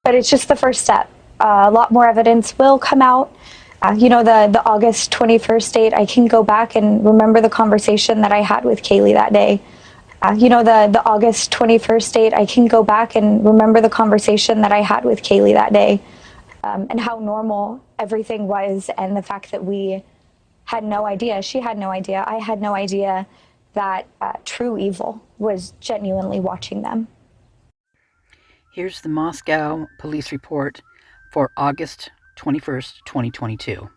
but it's just the first step. A lot more evidence will come out. The August 21st date, I can go back and remember the conversation that I had with Kaylee that day. The August 21st date, I can go back and remember the conversation that I had with Kaylee that day, and how normal everything was, and the fact that we had no idea, she had no idea, I had no idea that true evil was genuinely watching them. Here's the Moscow police report for August 21st, 2022.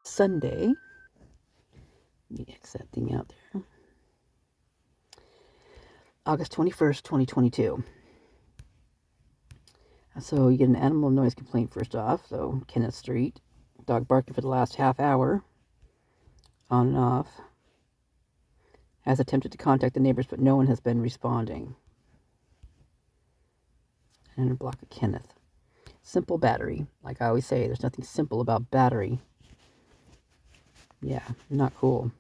Sunday. Let me X that thing out there. August 21st, 2022. So you get an animal noise complaint first off. So Kenneth Street. Dog barking for the last half hour. On and off. Has attempted to contact the neighbors, but no one has been responding. And a block of Kenneth. Simple battery. Like I always say, there's nothing simple about battery. Yeah, not cool.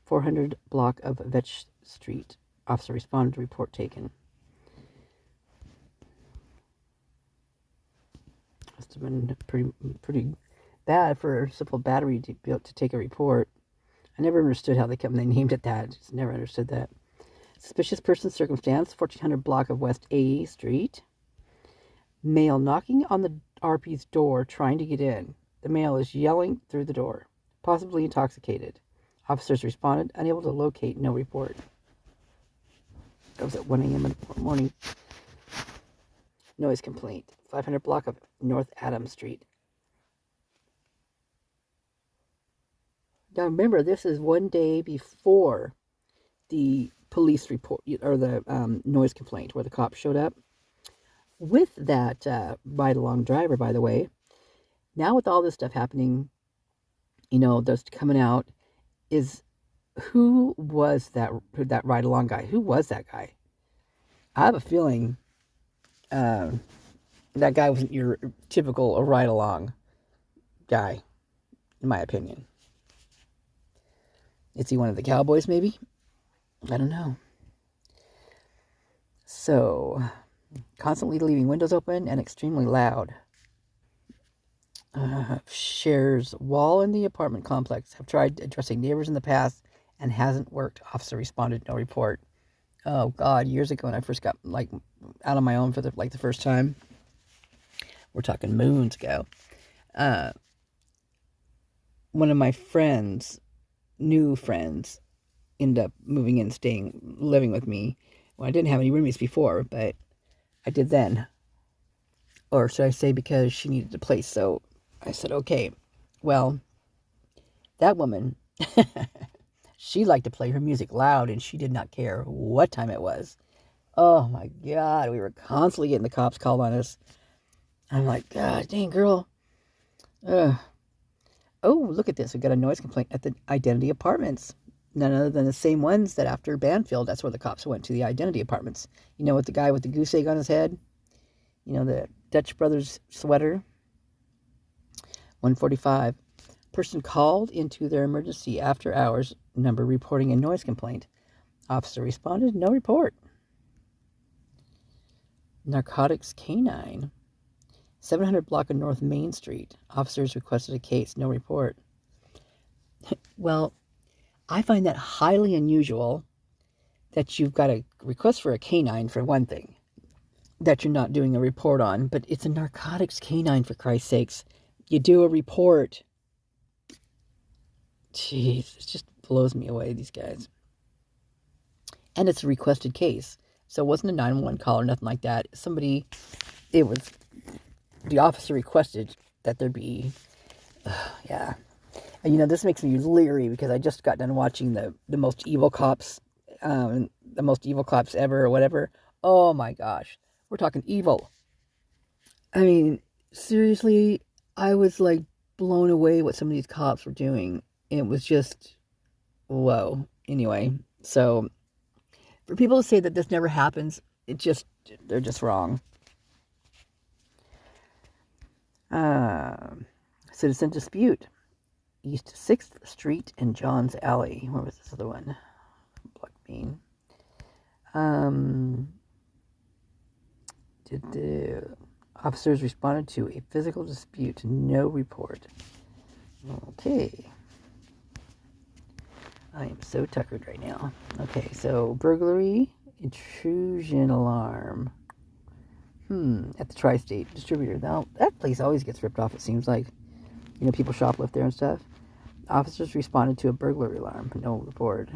400 block of Vetch Street. Officer responded to report taken. Must have been pretty bad for a simple battery to be able to take a report. I never understood how they named it that. Just never understood that. Suspicious person circumstance, 1400 block of West A Street. Male knocking on the RP's door trying to get in. The male is yelling through the door, possibly intoxicated. Officers responded, unable to locate, no report. That was at 1 a.m. in the morning. Noise complaint, 500 block of North Adams Street. Now remember, this is one day before the police report, or the noise complaint, where the cops showed up. With that ride-along driver, by the way, now with all this stuff happening, that's coming out, is who was that ride-along guy? Who was that guy? I have a feeling that guy wasn't your typical ride-along guy, in my opinion. Is he one of the cowboys, maybe? I don't know. So, constantly leaving windows open and extremely loud. Shares wall in the apartment complex. Have tried addressing neighbors in the past and hasn't worked. Officer responded, no report. Oh God, years ago when I first got out on my own for the first time. We're talking moons ago. One of my new friends, ended up moving in, living with me. Well, I didn't have any roommates before, but I did then. Or should I say, because she needed a place, so I said, okay. Well, that woman, she liked to play her music loud, and she did not care what time it was. Oh my God, we were constantly getting the cops called on us. I'm like, God dang, girl. Oh, look at this. We got a noise complaint at the Identity Apartments. None other than the same ones that after Banfield, that's where the cops went to, the Identity Apartments. With the guy with the goose egg on his head? The Dutch Brothers sweater. 145. Person called into their emergency after hours number reporting a noise complaint. Officer responded, no report. Narcotics canine. 700 block of North Main Street. Officers requested a case, no report. Well, I find that highly unusual that you've got a request for a canine, for one thing, that you're not doing a report on, but it's a narcotics canine, for Christ's sakes. You do a report. Jeez, it just blows me away, these guys. And it's a requested case. So it wasn't a 911 call or nothing like that. The officer requested that there be, yeah. And this makes me leery because I just got done watching the most evil cops, the most evil cops ever or whatever. Oh my gosh, we're talking evil. I mean, seriously, I was blown away what some of these cops were doing. It was just, whoa. Anyway, so for people to say that this never happens, they're just wrong. Citizen dispute. East 6th Street and Johns Alley. Where was this other one? Black Bean. Did the officers responded to a physical dispute? No report. Okay. I am so tuckered right now. Okay, so burglary, intrusion alarm. At the Tri-State distributor. Now, that place always gets ripped off, it seems like. You know, people shoplift there and stuff. Officers responded to a burglary alarm. No report.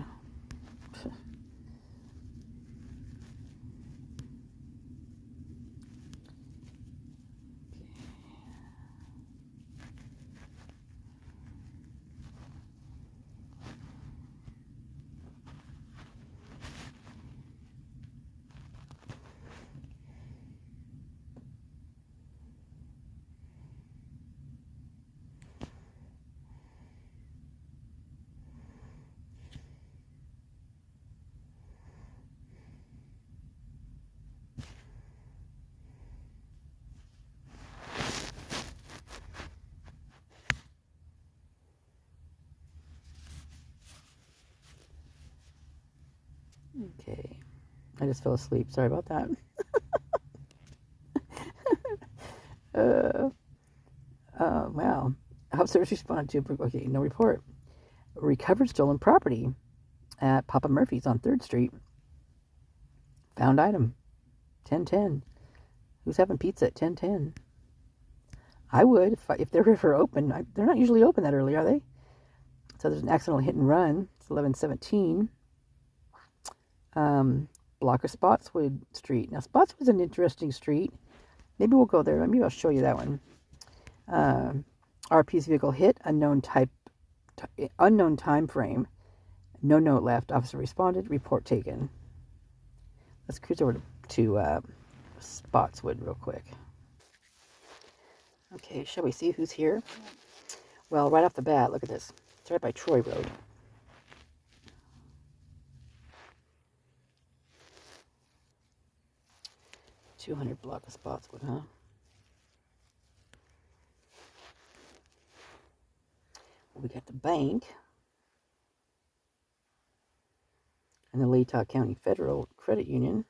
Okay. I just fell asleep. Sorry about that. Wow. Officers responded to, okay, no report. Recovered stolen property at Papa Murphy's on 3rd Street. Found item. 10:10. Who's having pizza at 10:10? I would if they're ever open. They're not usually open that early, are they? So there's an accidental hit and run. It's 11:17. Block of Spotswood Street. Now, Spotswood's an interesting street. Maybe we'll go there. Maybe I'll show you that one. RP's vehicle hit. Unknown time frame. No note left. Officer responded. Report taken. Let's cruise over to Spotswood real quick. Okay, shall we see who's here? Well, right off the bat, look at this. It's right by Troy Road. $200 block of Spotswood, huh? Well, we got the bank and the Latah County Federal Credit Union.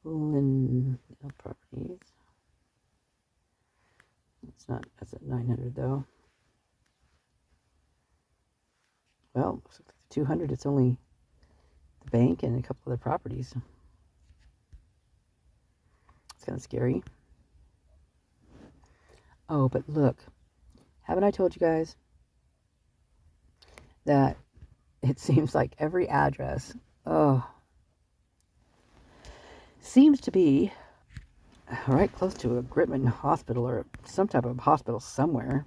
Lynn Properties. That's at 900 though. Well, 200, it's only the bank and a couple other properties. It's kind of scary. Oh, but look, haven't I told you guys that it seems like every address, seems to be right close to a Gritman hospital or some type of hospital somewhere.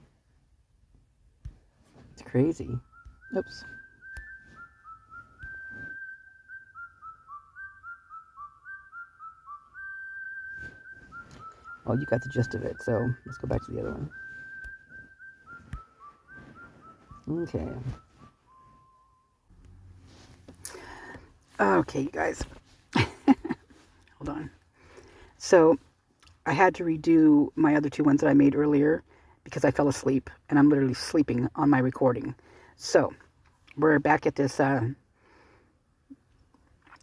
It's crazy. Oops. Well, you got the gist of it, so let's go back to the other one. Okay. Okay, you guys. Hold on. So, I had to redo my other two ones that I made earlier because I fell asleep, and I'm literally sleeping on my recording. So, we're back at this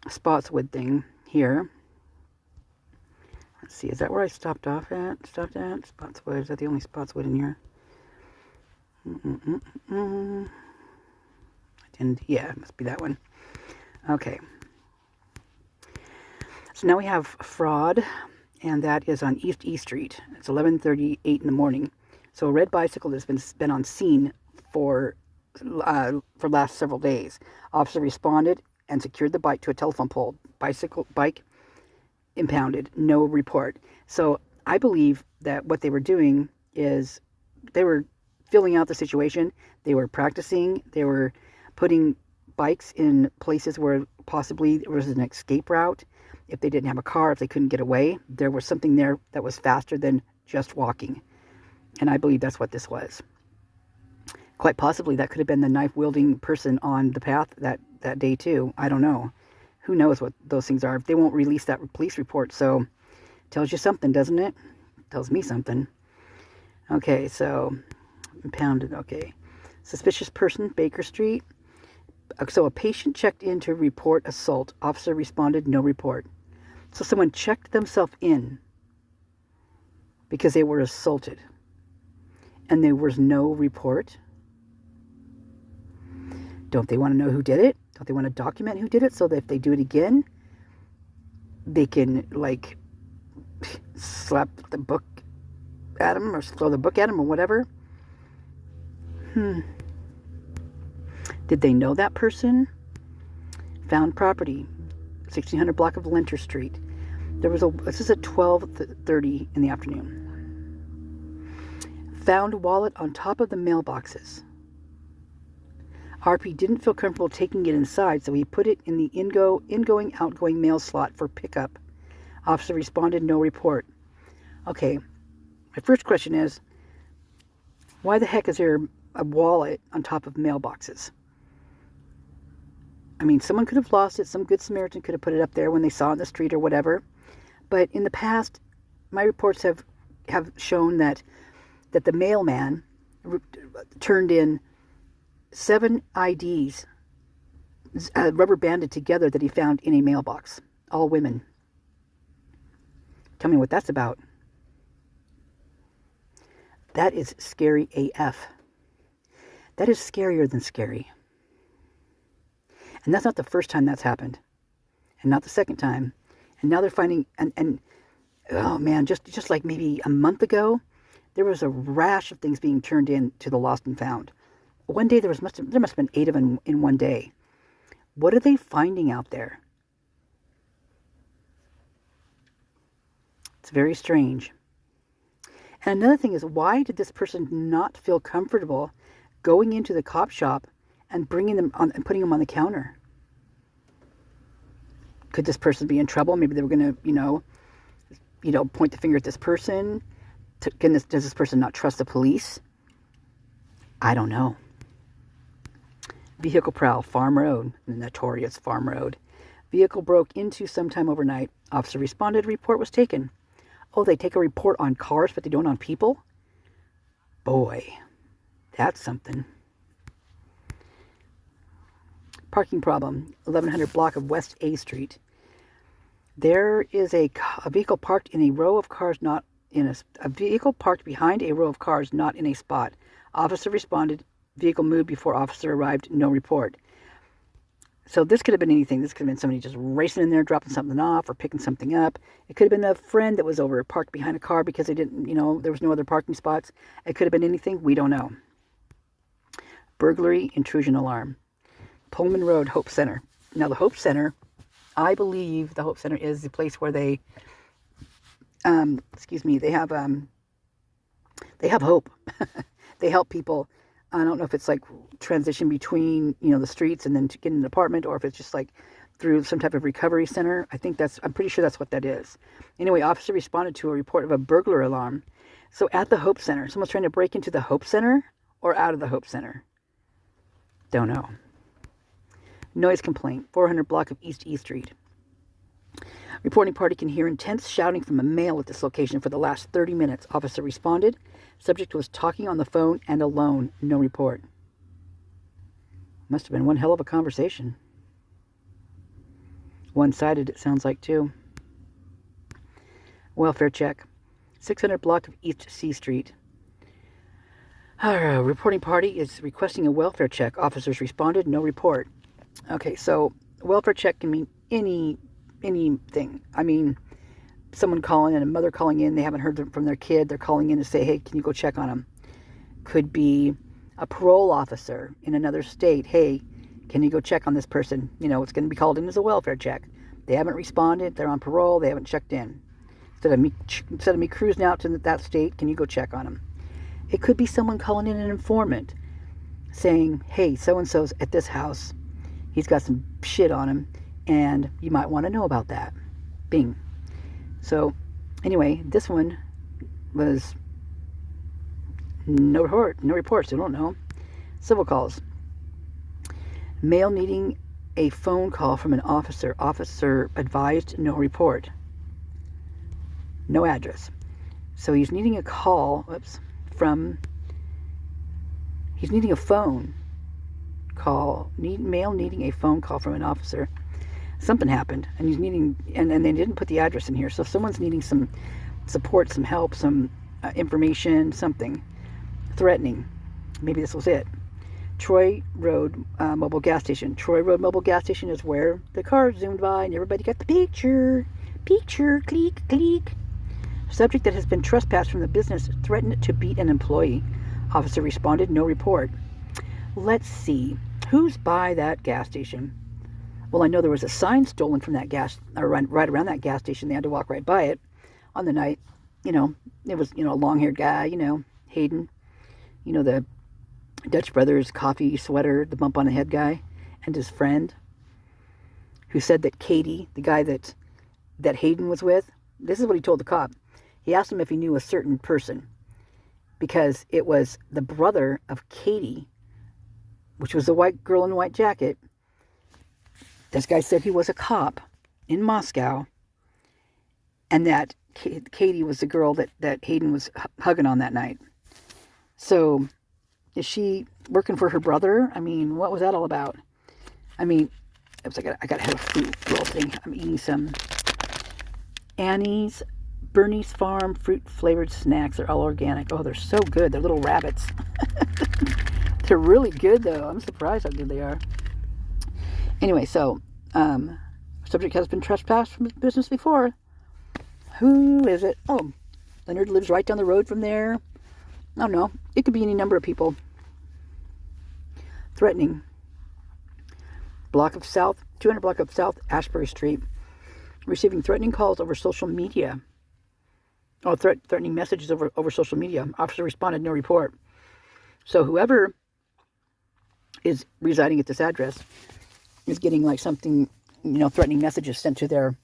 Spotswood thing here. Let's see, is that where I stopped at? Spotswood, is that the only Spotswood in here? Yeah, it must be that one. Okay. So now we have fraud, and that is on East E Street. It's 11:38 in the morning. So a red bicycle has been on scene for last several days. Officer responded and secured the bike to a telephone pole. Bike impounded. No report. So I believe that what they were doing is they were filling out the situation. They were practicing. They were putting bikes in places where possibly there was an escape route. If they didn't have a car, if they couldn't get away, there was something there that was faster than just walking. And I believe that's what this was. Quite possibly that could have been the knife-wielding person on the path that day too. I don't know. Who knows what those things are. They won't release that police report, so tells you something, doesn't it? Tells me something. Okay, so impounded. Okay. Suspicious person, Baker Street. So a patient checked in to report assault. Officer responded, no report. So someone checked themselves in because they were assaulted and there was no report. Don't they want to know who did it? Don't they want to document who did it so that if they do it again, they can, like, slap the book at them or throw the book at them or whatever? Did they know that person? Found property, 1600 block of Lenter Street. This is at 12:30 in the afternoon. Found wallet on top of the mailboxes. RP didn't feel comfortable taking it inside, so he put it in the ingoing, outgoing mail slot for pickup. Officer responded, no report. Okay, my first question is, why the heck is there a wallet on top of mailboxes? I mean, someone could have lost it. Some good Samaritan could have put it up there when they saw it in the street or whatever. But in the past, my reports have shown that the mailman turned in 7 IDs rubber banded together that he found in a mailbox. All women. Tell me what that's about. That is scary AF. That is scarier than scary. And that's not the first time that's happened. And not the second time. And now they're finding, and oh man, just like maybe a month ago, there was a rash of things being turned in to the lost and found. One day there must have been 8 of them in one day. What are they finding out there? It's very strange. And another thing is, why did this person not feel comfortable going into the cop shop and bringing them on and putting them on the counter? Could this person be in trouble? Maybe they were going to, point the finger at this person. Does this person not trust the police? I don't know. Vehicle prowl, Farm Road, the notorious Farm Road. Vehicle broke into sometime overnight. Officer responded, report was taken. Oh, they take a report on cars, but they don't on people? Boy, that's something. Parking problem, 1100 block of West A Street. There is a vehicle parked in a row of cars, not in a vehicle parked behind a row of cars, not in a spot. Officer responded. Vehicle moved before officer arrived. No report. So this could have been anything. This could have been somebody just racing in there, dropping something off or picking something up. It could have been a friend that was over parked behind a car because they didn't, there was no other parking spots. It could have been anything. We don't know. Burglary intrusion alarm. Pullman Road, Hope Center. Now the Hope Center, I believe the Hope Center is the place where they, they have hope. They help people. I don't know if it's like transition between, the streets and then to get an apartment, or if it's just like through some type of recovery center. I'm pretty sure that's what that is. Anyway, officer responded to a report of a burglar alarm. So at the Hope Center, someone's trying to break into the Hope Center or out of the Hope Center? Don't know. Noise complaint, 400 block of East E Street. Reporting party can hear intense shouting from a male at this location for the last 30 minutes. Officer responded. Subject was talking on the phone and alone. No report. Must have been one hell of a conversation. One-sided, it sounds like, too. Welfare check. 600 block of East C Street. Reporting party is requesting a welfare check. Officers responded. No report. Okay, so welfare check can mean anything. I mean, someone calling in, a mother calling in, they haven't heard from their kid, they're calling in to say, hey, can you go check on them? Could be a parole officer in another state. Hey, can you go check on this person? It's going to be called in as a welfare check. They haven't responded, they're on parole, they haven't checked in. Instead of me cruising out to that state, can you go check on them? It could be someone calling in an informant saying, hey, so-and-so's at this house. He's got some shit on him, and you might want to know about that. Bing. So, anyway, this one was no reports. I don't know. Civil calls. Male needing a phone call from an officer. Officer advised no report. No address. So he's needing a call, he's needing a phone call, male needing a phone call from an officer. Something happened, and he's needing, and they didn't put the address in here. So if someone's needing some support, some help, some information, something, threatening. Maybe this was it. Troy Road Mobile Gas Station. Troy Road Mobile Gas Station is where the car zoomed by and everybody got the picture. Picture, click, click. Subject that has been trespassed from the business threatened to beat an employee. Officer responded, no report. Let's see. Who's by that gas station? Well, I know there was a sign stolen from that right around that gas station. They had to walk right by it on the night. It was, a long-haired guy, Hayden. The Dutch Brothers coffee sweater, the bump on the head guy, and his friend, who said that Katie, the guy that Hayden was with, this is what he told the cop. He asked him if he knew a certain person, because it was the brother of Katie, which was the white girl in a white jacket. This guy said he was a cop in Moscow, and that Katie was the girl that Hayden was hugging on that night. So, is she working for her brother? I mean, what was that all about? I mean, I got to have a fruit roll thing. I'm eating some Bernie's Farm fruit-flavored snacks. They're all organic. Oh, they're so good. They're little rabbits. They're really good, though. I'm surprised how good they are. Anyway, so, subject has been trespassed from business before. Who is it? Oh, Leonard lives right down the road from there. I don't know. It could be any number of people. Threatening. 200 block of South Ashbury Street. Receiving threatening calls over social media. Oh, threatening messages over social media. Officer responded, no report. So whoever is residing at this address is getting like something, threatening messages sent to their,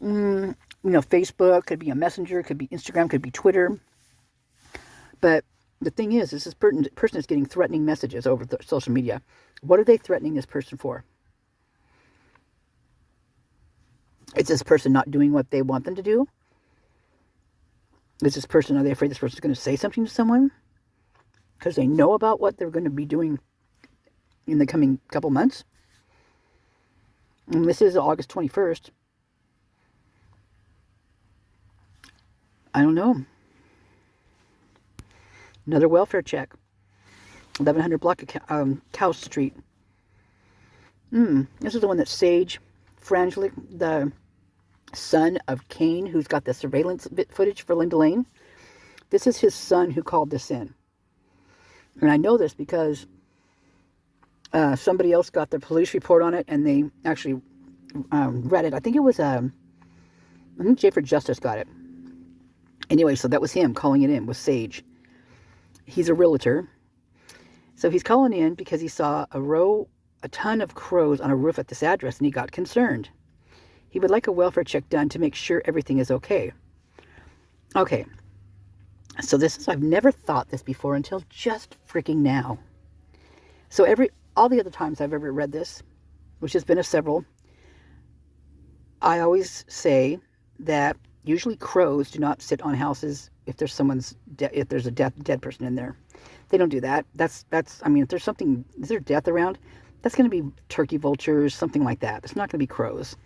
Facebook, could be a messenger, could be Instagram, could be Twitter. But the thing is this person is getting threatening messages over the social media. What are they threatening this person for? Is this person not doing what they want them to do? Are they afraid this person is going to say something to someone? Because they know about what they're going to be doing in the coming couple months? And this is August 21st. I don't know. Another welfare check. 1100 block of Cow Street. This is the one that Sage Frangelic, the son of Kane, who's got the surveillance footage for Linda Lane. This is his son who called this in. And I know this because somebody else got the police report on it, and they actually read it. I think it was, I think J for Justice got it. Anyway, so that was him calling it in, was Sage. He's a realtor. So he's calling in because he saw a ton of crows on a roof at this address, and he got concerned. He would like a welfare check done to make sure everything is okay. Okay. So I've never thought this before until just freaking now. So all the other times I've ever read this, which has been several, I always say that usually crows do not sit on houses if there's a dead person in there. They don't do that. That's if there's something, is there death around? That's going to be turkey vultures, something like that. It's not going to be crows.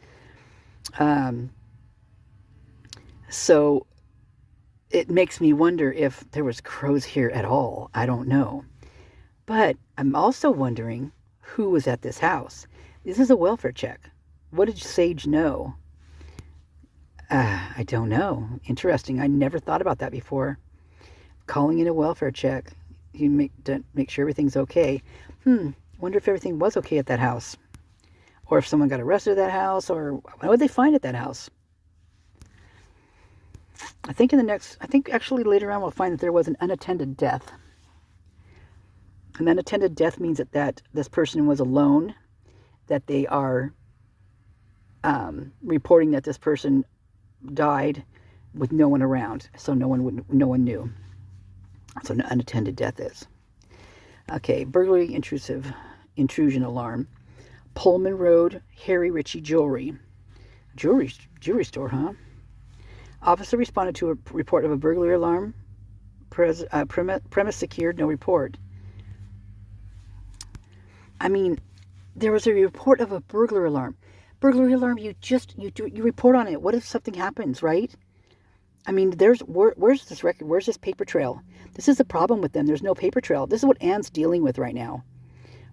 So it makes me wonder if there was crows here at all. I don't know. But I'm also wondering who was at this house. This is a welfare check. What did Sage know? I don't know. Interesting. I never thought about that before. Calling in a welfare check. You make sure everything's okay. Wonder if everything was okay at that house. Or if someone got arrested at that house, or what would they find at that house? I think actually later on we'll find that there was an unattended death. An unattended death means that this person was alone, that they are reporting that this person died with no one around, so no one knew. So an unattended death is. Okay, burglary intrusion alarm. Pullman Road, Harry Ritchie Jewelry store, huh? Officer responded to a report of a burglary alarm. Premise secured, no report. I mean, there was a report of a burglar alarm. Burglary alarm, you report on it. What if something happens, right? I mean, where's this record? Where's this paper trail? This is the problem with them. There's no paper trail. This is what Anne's dealing with right now.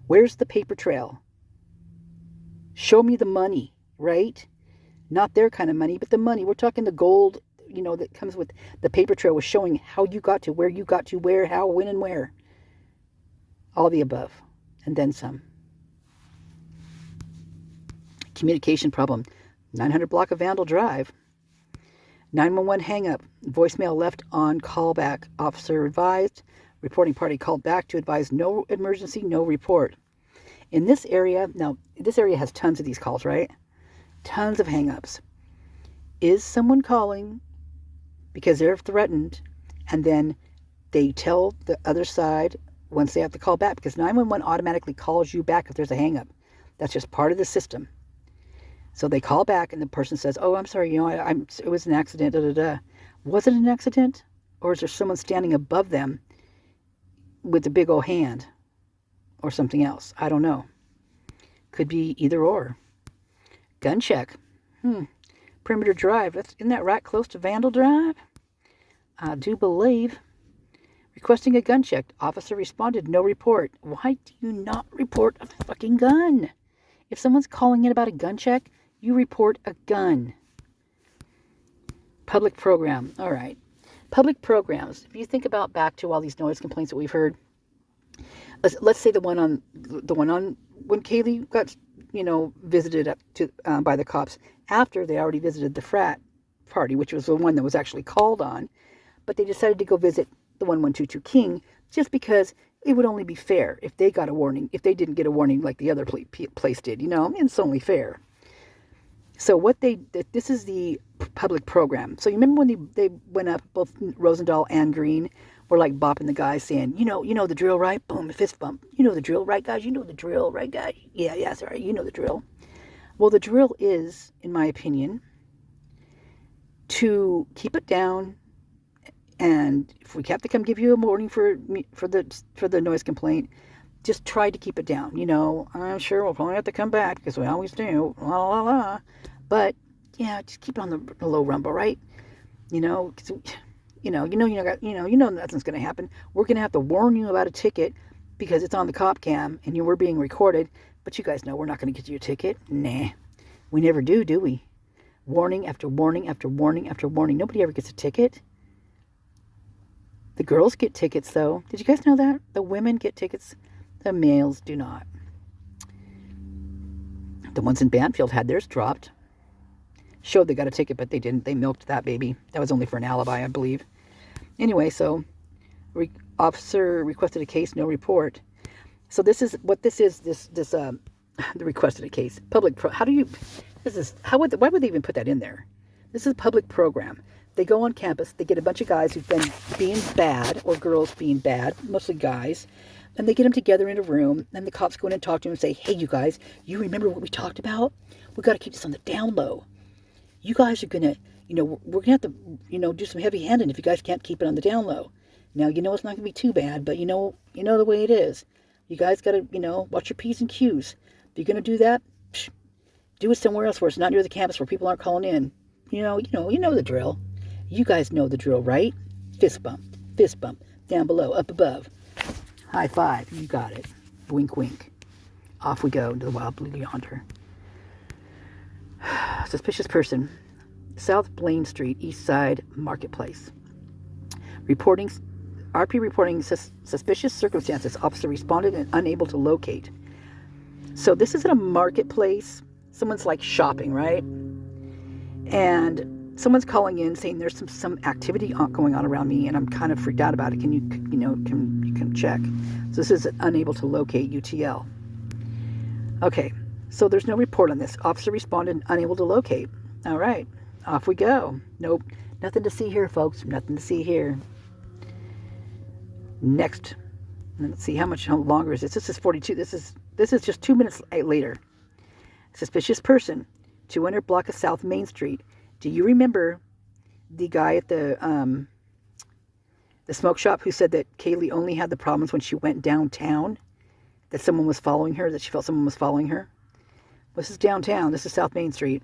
Where's the paper trail? Show me the money, right? Not their kind of money, but the money. We're talking the gold, that comes with the paper trail, was showing how you got to, where, how, when, and where. All the above, and then some. Communication problem. 900 block of Vandal Drive. 911 hang-up. Voicemail left on callback. Officer advised. Reporting party called back to advise no emergency, no report. In this area, now, this area has tons of these calls, right? Tons of hang-ups. Is someone calling because they're threatened, and then they tell the other side once they have to call back, because 911 automatically calls you back if there's a hang-up. That's just part of the system. So they call back, and the person says, "Oh, I'm sorry, it was an accident, da, da, da." Was it an accident? Or is there someone standing above them with a big old hand? Or something else? I don't know. Could be either or. Gun check. Perimeter Drive. Isn't that right close to Vandal Drive? I do believe. Requesting a gun check. Officer responded, no report. Why do you not report a fucking gun? If someone's calling in about a gun check, you report a gun. Public program. All right. Public programs. If you think about back to all these noise complaints that we've heard, let's say the one on when Kaylee got visited up to by the cops after they already visited the frat party, which was the one that was actually called on, but they decided to go visit the 1122 King just because it would only be fair if they got a warning, if they didn't get a warning like the other place did, it's only fair. So this is the public program. So you remember when they went up, both Rosendahl and Green were like bopping the guy saying, you know the drill, right? Boom, fist bump. You know the drill, right, guys? You know the drill, right, guys? Yeah, sorry, you know the drill. Well, the drill is, in my opinion, to keep it down. And if we have to come give you a warning for the noise complaint, just try to keep it down. I'm sure we'll probably have to come back because we always do. La la la. But yeah, just keep it on the low rumble, right? Cause, nothing's gonna happen. We're gonna have to warn you about a ticket because it's on the cop cam and we're being recorded. But you guys know we're not gonna get you a ticket. Nah, we never do we? Warning after warning after warning after warning. Nobody ever gets a ticket. The girls get tickets, though. Did you guys know that? The women get tickets. The males do not. The ones in Banfield had theirs dropped. Showed they got a ticket, but they didn't. They milked that baby. That was only for an alibi, I believe. Anyway, so officer requested a case, no report. So this is what this is. The requested a case. Why would they even put that in there? This is a public program. They go on campus, they get a bunch of guys who've been being bad, or girls being bad, mostly guys, and they get them together in a room, and the cops go in and talk to them and say, "Hey, you guys, you remember what we talked about? We got to keep this on the down low. You guys are going to, we're going to have to, do some heavy handing if you guys can't keep it on the down low. Now, it's not going to be too bad, but you know the way it is. You guys got to, watch your P's and Q's. If you're going to do that, do it somewhere else where it's not near the campus where people aren't calling in. You know the drill. You guys know the drill, right? Fist bump, down below, up above. High five, you got it. Wink, wink. Off we go into the wild blue yonder. Suspicious person. South Blaine Street, East Side Marketplace. RP reporting suspicious circumstances. Officer responded and unable to locate. So this is in a marketplace. Someone's like shopping, right? And someone's calling in saying there's some activity going on around me and I'm kind of freaked out about it. Can you come check? So this is unable to locate UTL. Okay, so there's no report on this. Officer responded unable to locate. All right, off we go. Nope, nothing to see here, folks. Nothing to see here. Next, let's see how longer is this. This is 42. This is just 2 minutes later. Suspicious person, 200 block of South Main Street. Do you remember the guy at the smoke shop who said that Kaylee only had the problems when she went downtown? that someone was following her, that she felt someone was following her. This is downtown. This is South Main Street.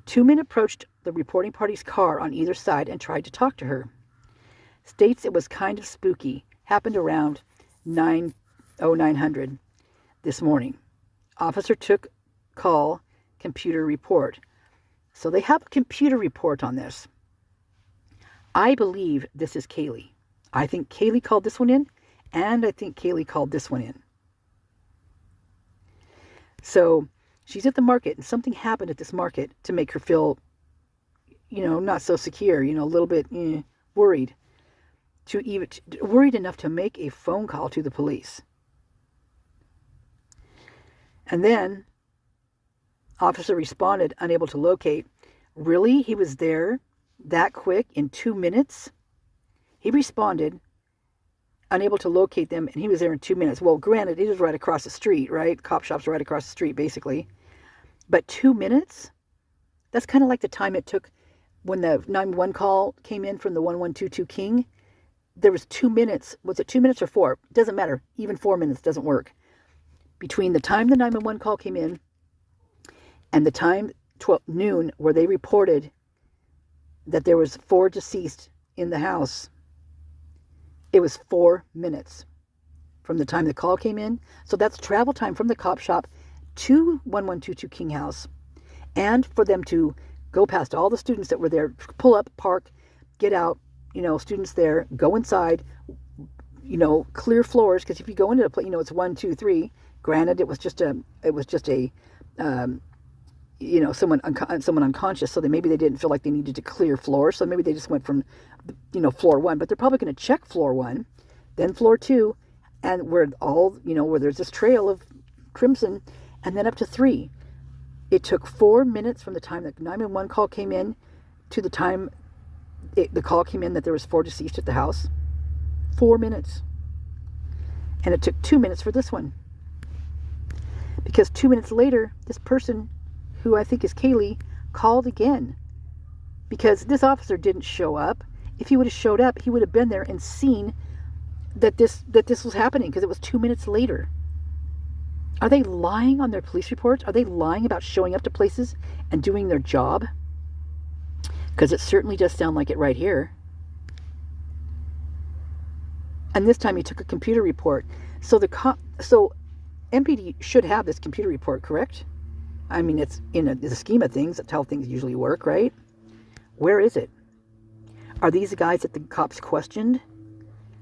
Two men approached the reporting party's car on either side and tried to talk to her. States it was kind of spooky. Happened around 900 this morning. Officer took call, computer report. So they have a computer report on this. I believe this is Kaylee. I think Kaylee called this one in, and I think Kaylee called this one in. So she's at the market, and something happened at this market to make her feel, not so secure, a little bit worried. Worried enough to make a phone call to the police. And then, officer responded, unable to locate. Really? He was there that quick in 2 minutes? He responded, unable to locate them, and he was there in 2 minutes. Well, granted, it was right across the street, right? Cop shop's right across the street, basically. But 2 minutes? That's kind of like the time it took when the 911 call came in from the 1122 King. There was 2 minutes. Was it 2 minutes or 4? Doesn't matter. Even 4 minutes doesn't work. Between the time the 911 call came in and the time 12 noon where they reported that there was 4 deceased in the house, it was 4 minutes from the time the call came in. So that's travel time from the cop shop to 1122 King House, and for them to go past all the students that were there, pull up, park, get out, students there, go inside, clear floors, because if you go into a place, it's 1, 2, 3. Granted, it was just a someone unconscious, so maybe they didn't feel like they needed to clear floors, so maybe they just went from, floor 1, but they're probably going to check floor 1, then floor 2, and where there's this trail of crimson, and then up to 3. It took 4 minutes from the time the 911 call came in to the time the call came in that there was 4 deceased at the house. 4 minutes. And it took 2 minutes for this one. Because 2 minutes later, this person, who I think is Kaylee, called again. Because this officer didn't show up. If he would have showed up, he would have been there and seen that this was happening, because it was 2 minutes later. Are they lying on their police reports? Are they lying about showing up to places and doing their job? Because it certainly does sound like it right here. And this time he took a computer report. So MPD should have this computer report, correct? I mean, it's in the scheme of things. That's how things usually work, right? Where is it? Are these the guys that the cops questioned?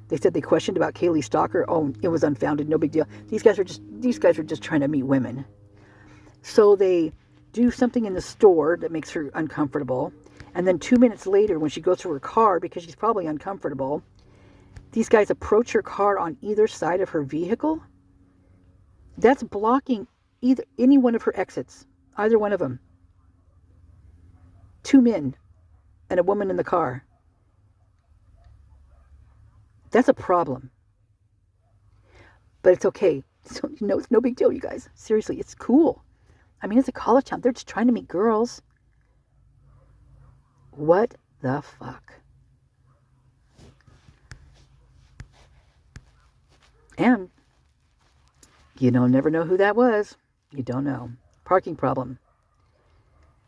They said they questioned about Kaylee Stalker. Oh, it was unfounded. No big deal. These guys were just trying to meet women. So they do something in the store that makes her uncomfortable. And then 2 minutes later, when she goes to her car, because she's probably uncomfortable, these guys approach her car on either side of her vehicle. That's blocking any one of her exits. Either one of them. 2 men and a woman in the car. That's a problem. But it's okay. So, it's no big deal, you guys. Seriously, it's cool. I mean, it's a college town. They're just trying to meet girls. What the fuck? And never know who that was. You don't know. Parking problem.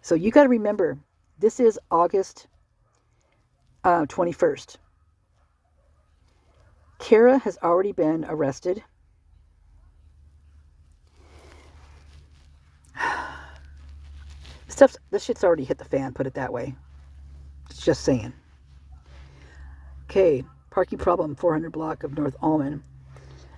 So you got to remember, this is August 21st. Kara has already been arrested. This shit's already hit the fan, put it that way. Just saying. Okay, parking problem, 400 block of North Almond.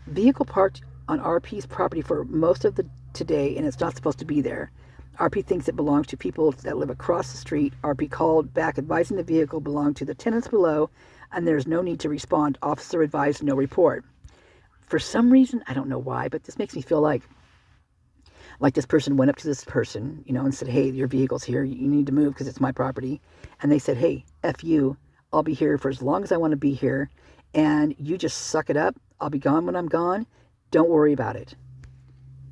Vehicle parked on RP's property for most of the today, and it's not supposed to be there. RP thinks it belongs to people that live across the street. RP called back advising the vehicle belonged to the tenants below, and there's no need to respond. Officer advised no report. For some reason, I don't know why, but this makes me feel like this person went up to this person, and said, hey, your vehicle's here. You need to move because it's my property. And they said, hey, F you. I'll be here for as long as I want to be here. And you just suck it up. I'll be gone when I'm gone. Don't worry about it.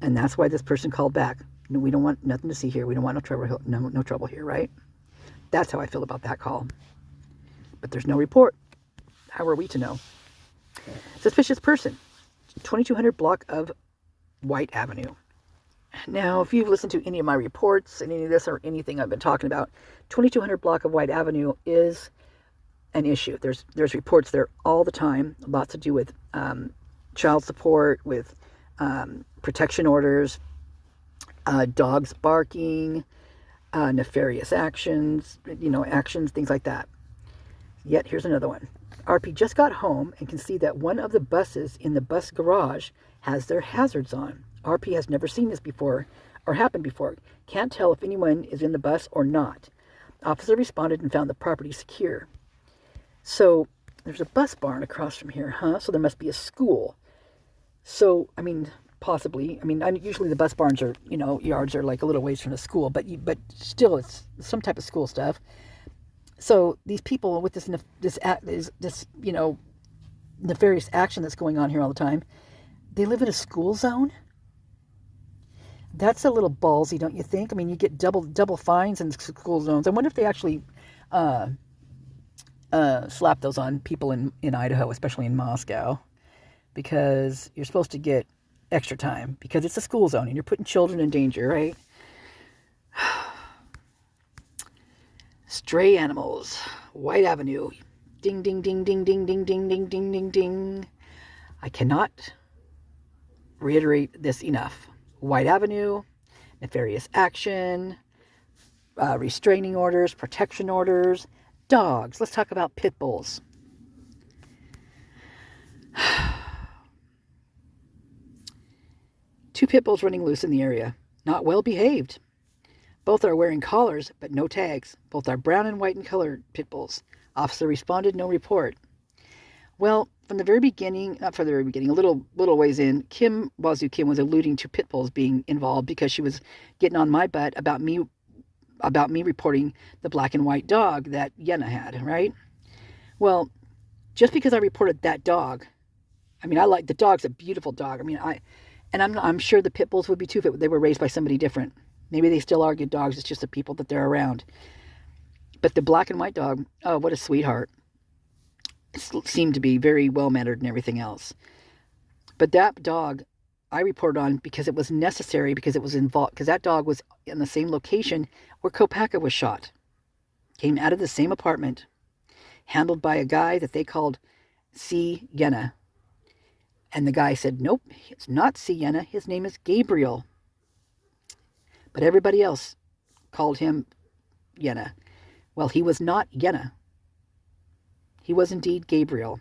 And that's why this person called back. No, we don't want nothing to see here. We don't want no trouble here, right? That's how I feel about that call. But there's no report. How are we to know? Suspicious person. 2200 block of White Avenue. Now, if you've listened to any of my reports and any of this or anything I've been talking about, 2200 block of White Avenue is an issue. There's reports there all the time, lots to do with child support, with protection orders, dogs barking, nefarious actions, actions, things like that. Yet, here's another one. RP just got home and can see that one of the buses in the bus garage has their hazards on. RP has never seen this before or happened before. Can't tell if anyone is in the bus or not. Officer responded and found the property secure. So there's a bus barn across from here, huh? So there must be a school. So, possibly. Usually the bus barns are, yards are like a little ways from the school, but still it's some type of school stuff. So these people with this nefarious action that's going on here all the time, they live in a school zone? That's a little ballsy, don't you think? You get double fines in school zones. I wonder if they actually slap those on people in Idaho, especially in Moscow, because you're supposed to get extra time because it's a school zone and you're putting children in danger, right? Stray animals, White Avenue, ding, ding, ding, ding, ding, ding, ding, ding, ding, ding, ding. I cannot reiterate this enough. White Avenue, nefarious action, restraining orders, protection orders, dogs. Let's talk about pit bulls. Two pit bulls running loose in the area. Not well behaved. Both are wearing collars, but no tags. Both are brown and white in color pit bulls. Officer responded, no report. Well, from the very beginning, not from the very beginning, a little ways in, Wazoo Kim was alluding to pit bulls being involved because she was getting on my butt about me reporting the black and white dog that Yenna had, right? Well, just because I reported that dog, I like the dog's a beautiful dog. I'm sure the pit bulls would be too if they were raised by somebody different. Maybe they still are good dogs. It's just the people that they're around. But the black and white dog, oh, what a sweetheart. It seemed to be very well-mannered and everything else. But that dog I reported on because it was necessary, because it was involved, because that dog was in the same location where Kopacka was shot. Came out of the same apartment, handled by a guy that they called C. Yenna. And the guy said, nope, it's not C. Yenna. His name is Gabriel. But everybody else called him Yenna. Well, he was not Yenna. He was indeed Gabriel.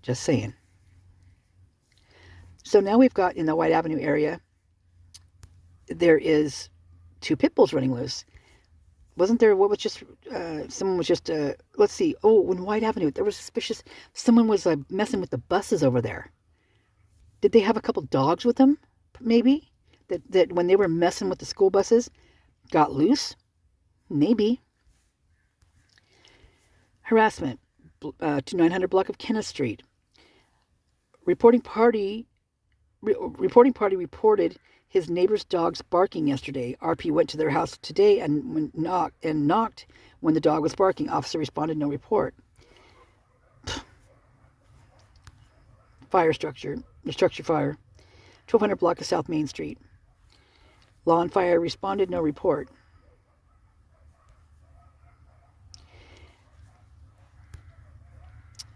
Just saying. So now we've got in the White Avenue area, there is two pit bulls running loose. Wasn't there, what was just, someone was just, let's see, in White Avenue, there was suspicious, someone was messing with the buses over there. Did they have a couple dogs with them, maybe? That when they were messing with the school buses, got loose? Maybe. Harassment, to 900 block of Kenneth Street. Reporting party reported his neighbor's dogs barking yesterday. RP went to their house today and knocked when the dog was barking. Officer responded, no report. Fire structure fire, 1200 block of South Main Street. Law and Fire responded, no report.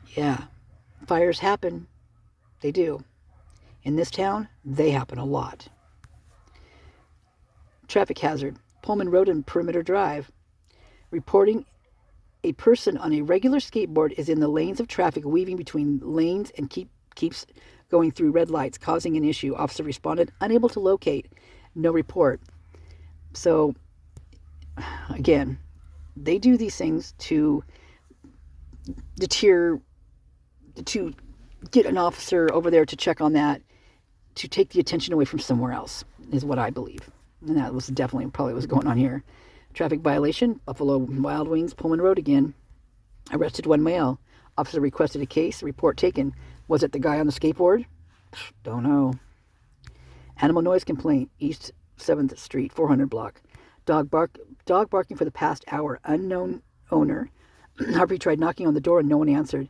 Yeah, fires happen. They do. In this town, they happen a lot. Traffic hazard, Pullman Road and Perimeter Drive. Reporting a person on a regular skateboard is in the lanes of traffic, weaving between lanes and keeps going through red lights, causing an issue. Officer responded, unable to locate. No report. So, again, they do these things to deter, to get an officer over there to check on that, to take the attention away from somewhere else, is what I believe. And that was definitely probably what was going on here. Traffic violation, Buffalo Wild Wings, Pullman Road again. Arrested one male. Officer requested a case. Report taken. Was it the guy on the skateboard? Don't know. Animal noise complaint, East 7th Street, 400 block. Dog barking for the past hour. Unknown owner. Harvey tried knocking on the door and no one answered.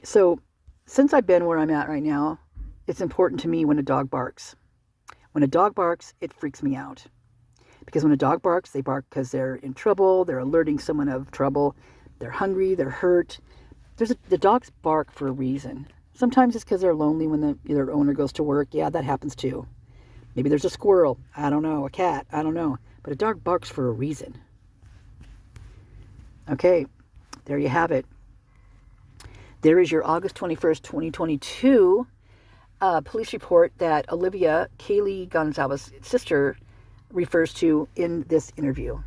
So, since I've been where I'm at right now, it's important to me when a dog barks. When a dog barks, it freaks me out. Because when a dog barks, they bark because they're in trouble, they're alerting someone of trouble, they're hungry, they're hurt. The dogs bark for a reason. Sometimes it's because they're lonely when their owner goes to work. Yeah, that happens too. Maybe there's a squirrel. I don't know. A cat. I don't know. But a dog barks for a reason. Okay, there you have it. There is your August 21st, 2022 police report that Olivia, Kaylee Gonzalez's sister, refers to in this interview,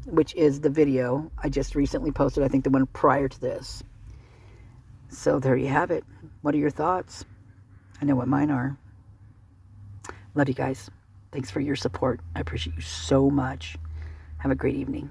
which is the video I just recently posted, I think the one prior to this. So there you have it. What are your thoughts? I know what mine are. Love you guys. Thanks for your support. I appreciate you so much. Have a great evening.